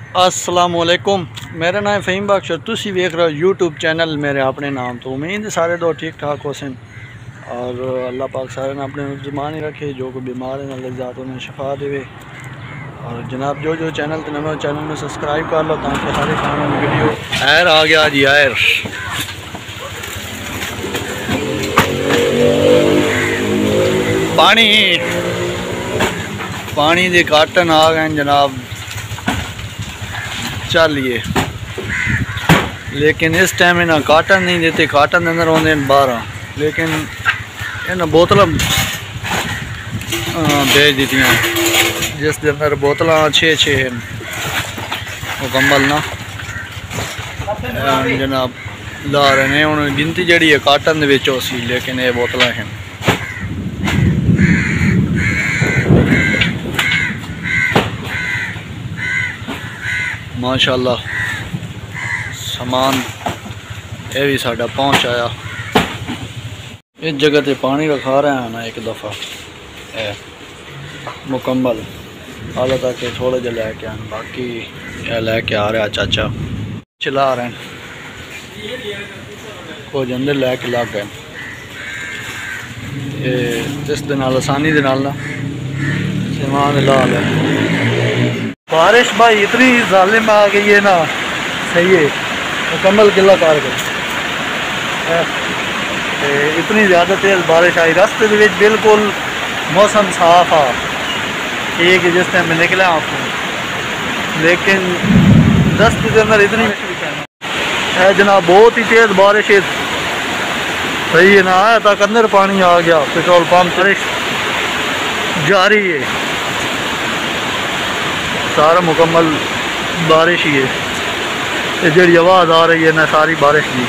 अस्सलामुअलैकुम, मेरा नाम फ़हीम बख्श और तुसी वेख रहे हो यूट्यूब चैनल मेरे अपने नाम। तो उम्मीद सारे दो ठीक ठाक हो सन और अल्लाह पाक सारे ने अपने ज़ुबान ही रखे, जो कोई बीमार है अल्लाह ज़ात उन्हें शफा देवे। और जनाब जो चैनल ते नवे चैनल में सब्सक्राइब कर लो ताकि हर एक आने वाली वीडियो। ऐर आ गया जी, ऐर पानी दे कार्टन आ गए जनाब। चलिए, लेकिन इस टाइम इन्हें काटन नहीं देते, काटन अंदर होंगे 12, लेकिन इन्हें बोतल भेज दी जिस के अंदर बोतल 6 हैं मुकम्मल ना जनाब ला रहे हैं। हूँ गिनती जी है काटन के सी, लेकिन ये बोतल हैं माशाअल्लाह। सामान ये भी साड़ा पहुँच आया। इस जगह पे पानी रखा रहे हैं ना एक दफ़ा मुकम्मल हाल तक थोड़ा जहा लैके आए, बाकी लैके आ रहा चाचा चला रहे हैं कुछ अंदर लैके लग गए। जिस दिन आसानी के नाल ना सामान ला लें। बारिश भाई इतनी जालिम आ गई है ना, सही है मुकम्मल किला कर गए। इतनी ज़्यादा तेज़ बारिश आई, रास्ते के बिल्कुल मौसम साफ आ ठीक है जिस टाइम में निकले आपको, लेकिन रास्ते के अंदर इतनी है जनाब बहुत ही तेज़ बारिश है। सही है ना, आया तक अंदर पानी आ गया। पेट्रोल पंप बारिश जारी है, सारा मुकम्मल बारिश ही है। जी आवाज़ आ रही है ना सारी बारिश की।